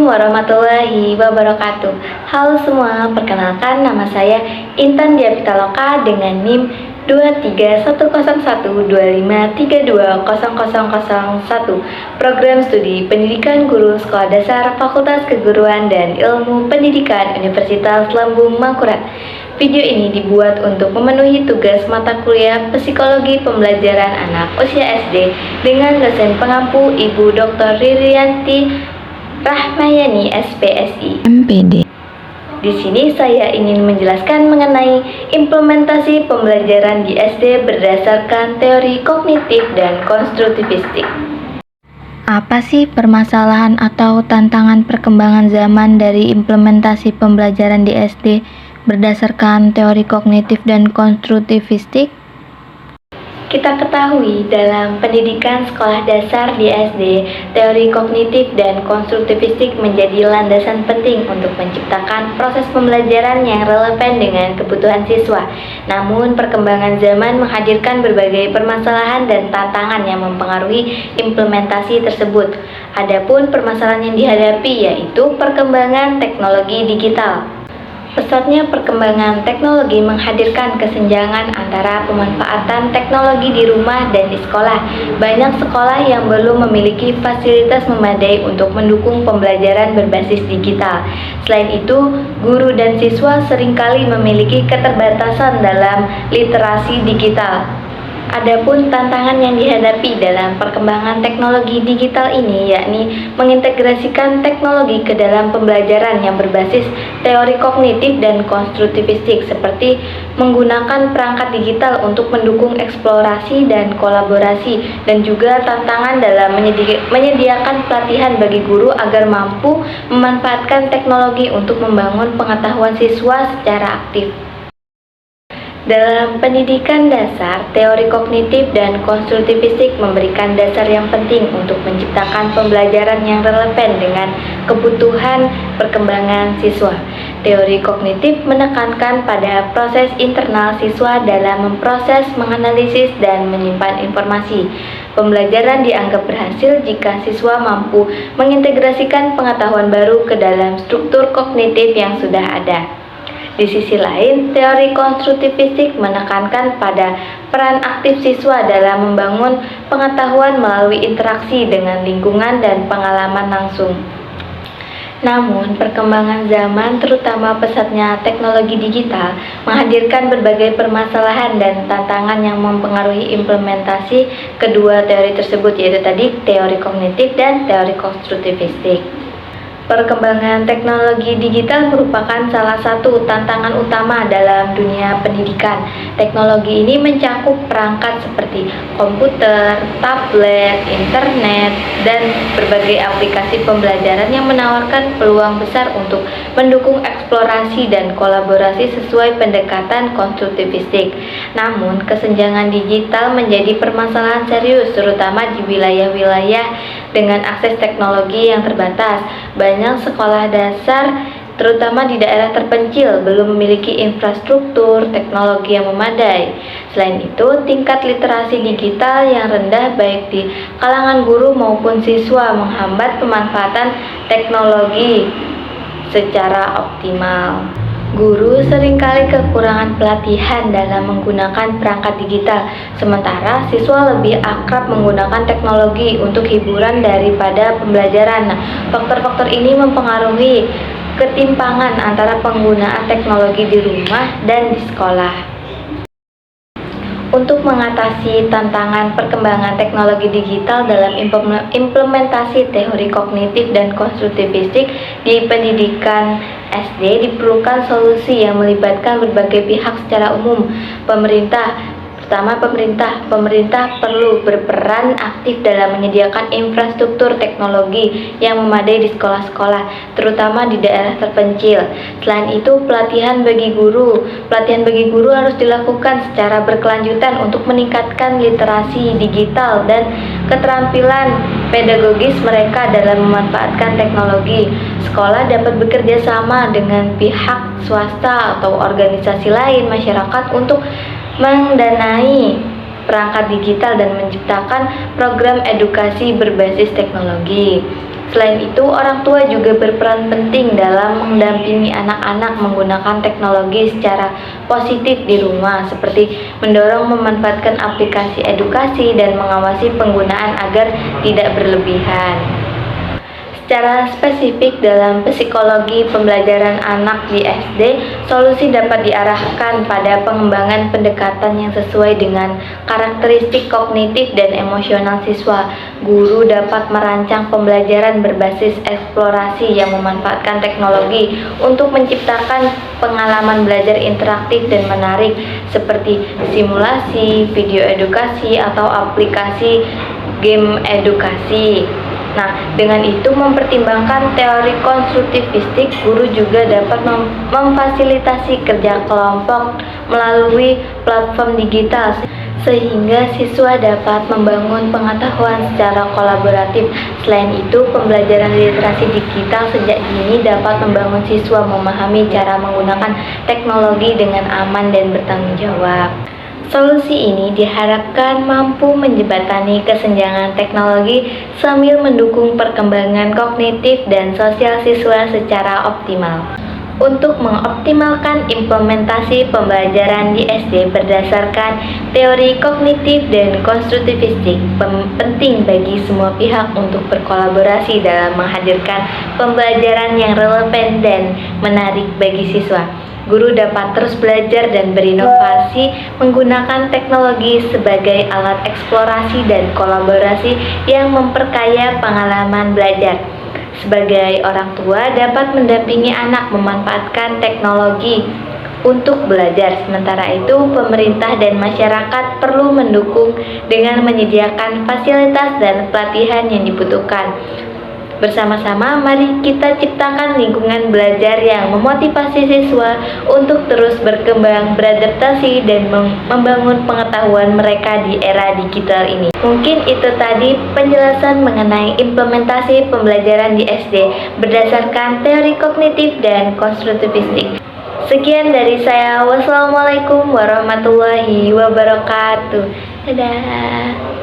Assalamualaikum warahmatullahi wabarakatuh. Halo semua, perkenalkan nama saya Intan Dia Pitaloka dengan NIM 2310125320001, Program Studi Pendidikan Guru Sekolah Dasar Fakultas Keguruan dan Ilmu Pendidikan Universitas Lambung Mangkurat. Video ini dibuat untuk memenuhi tugas mata kuliah Psikologi Pembelajaran Anak Usia SD dengan dosen pengampu Ibu Dr. Ririanti Rahmayani SPSI MPD. Di sini saya ingin menjelaskan mengenai implementasi pembelajaran di SD berdasarkan teori kognitif dan konstruktivistik. Apa sih permasalahan atau tantangan perkembangan zaman dari implementasi pembelajaran di SD berdasarkan teori kognitif dan konstruktivistik? Kita ketahui dalam pendidikan sekolah dasar di SD, teori kognitif dan konstruktivistik menjadi landasan penting untuk menciptakan proses pembelajaran yang relevan dengan kebutuhan siswa. Namun, perkembangan zaman menghadirkan berbagai permasalahan dan tantangan yang mempengaruhi implementasi tersebut. Adapun permasalahan yang dihadapi yaitu perkembangan teknologi digital. Pesatnya perkembangan teknologi menghadirkan kesenjangan antara pemanfaatan teknologi di rumah dan di sekolah. Banyak sekolah yang belum memiliki fasilitas memadai untuk mendukung pembelajaran berbasis digital. Selain itu, guru dan siswa seringkali memiliki keterbatasan dalam literasi digital. Adapun tantangan yang dihadapi dalam perkembangan teknologi digital ini yakni mengintegrasikan teknologi ke dalam pembelajaran yang berbasis teori kognitif dan konstruktivistik seperti menggunakan perangkat digital untuk mendukung eksplorasi dan kolaborasi, dan juga tantangan dalam menyediakan pelatihan bagi guru agar mampu memanfaatkan teknologi untuk membangun pengetahuan siswa secara aktif. Dalam pendidikan dasar, teori kognitif dan konstruktivistik memberikan dasar yang penting untuk menciptakan pembelajaran yang relevan dengan kebutuhan perkembangan siswa. Teori kognitif menekankan pada proses internal siswa dalam memproses, menganalisis, dan menyimpan informasi. Pembelajaran dianggap berhasil jika siswa mampu mengintegrasikan pengetahuan baru ke dalam struktur kognitif yang sudah ada. Di sisi lain, teori konstruktivistik menekankan pada peran aktif siswa dalam membangun pengetahuan melalui interaksi dengan lingkungan dan pengalaman langsung. Namun, perkembangan zaman, terutama pesatnya teknologi digital, menghadirkan berbagai permasalahan dan tantangan yang mempengaruhi implementasi kedua teori tersebut, yaitu tadi teori kognitif dan teori konstruktivistik. Perkembangan teknologi digital merupakan salah satu tantangan utama dalam dunia pendidikan. Teknologi ini mencakup perangkat seperti komputer, tablet, internet, dan berbagai aplikasi pembelajaran yang menawarkan peluang besar untuk mendukung eksplorasi dan kolaborasi sesuai pendekatan konstruktivistik. Namun, kesenjangan digital menjadi permasalahan serius, terutama di wilayah-wilayah dengan akses teknologi yang terbatas. Banyak sekolah dasar, terutama di daerah terpencil, belum memiliki infrastruktur teknologi yang memadai. Selain itu, tingkat literasi digital yang rendah baik di kalangan guru maupun siswa menghambat pemanfaatan teknologi secara optimal. Guru seringkali kekurangan pelatihan dalam menggunakan perangkat digital, sementara siswa lebih akrab menggunakan teknologi untuk hiburan daripada pembelajaran. Faktor-faktor ini mempengaruhi ketimpangan antara penggunaan teknologi di rumah dan di sekolah. Untuk mengatasi tantangan perkembangan teknologi digital dalam implementasi teori kognitif dan konstruktivistik di pendidikan SD, diperlukan solusi yang melibatkan berbagai pihak secara umum. Pemerintah perlu berperan aktif dalam menyediakan infrastruktur teknologi yang memadai di sekolah-sekolah, terutama di daerah terpencil. Selain itu, pelatihan bagi guru harus dilakukan secara berkelanjutan untuk meningkatkan literasi digital dan keterampilan pedagogis mereka dalam memanfaatkan teknologi. Sekolah dapat bekerja sama dengan pihak swasta atau organisasi lain masyarakat untuk mendanai perangkat digital dan menciptakan program edukasi berbasis teknologi. Selain itu, orang tua juga berperan penting dalam mendampingi anak-anak menggunakan teknologi secara positif di rumah, seperti mendorong memanfaatkan aplikasi edukasi dan mengawasi penggunaan agar tidak berlebihan. Secara spesifik dalam psikologi pembelajaran anak di SD, solusi dapat diarahkan pada pengembangan pendekatan yang sesuai dengan karakteristik kognitif dan emosional siswa. Guru dapat merancang pembelajaran berbasis eksplorasi yang memanfaatkan teknologi untuk menciptakan pengalaman belajar interaktif dan menarik seperti simulasi, video edukasi, atau aplikasi game edukasi. Nah, dengan itu mempertimbangkan teori konstruktivistik, guru juga dapat memfasilitasi kerja kelompok melalui platform digital sehingga siswa dapat membangun pengetahuan secara kolaboratif. Selain itu, pembelajaran literasi digital sejak dini dapat membangun siswa memahami cara menggunakan teknologi dengan aman dan bertanggung jawab. Solusi ini diharapkan mampu menjembatani kesenjangan teknologi sambil mendukung perkembangan kognitif dan sosial siswa secara optimal. Untuk mengoptimalkan implementasi pembelajaran di SD berdasarkan teori kognitif dan konstruktivistik, penting bagi semua pihak untuk berkolaborasi dalam menghadirkan pembelajaran yang relevan dan menarik bagi siswa. Guru dapat terus belajar dan berinovasi menggunakan teknologi sebagai alat eksplorasi dan kolaborasi yang memperkaya pengalaman belajar. Sebagai orang tua dapat mendampingi anak memanfaatkan teknologi untuk belajar. Sementara itu, pemerintah dan masyarakat perlu mendukung dengan menyediakan fasilitas dan pelatihan yang dibutuhkan. Bersama-sama, mari kita ciptakan lingkungan belajar yang memotivasi siswa untuk terus berkembang, beradaptasi, dan membangun pengetahuan mereka di era digital ini. Mungkin itu tadi penjelasan mengenai implementasi pembelajaran di SD berdasarkan teori kognitif dan konstruktivistik. Sekian dari saya. Wassalamualaikum warahmatullahi wabarakatuh. Dadah.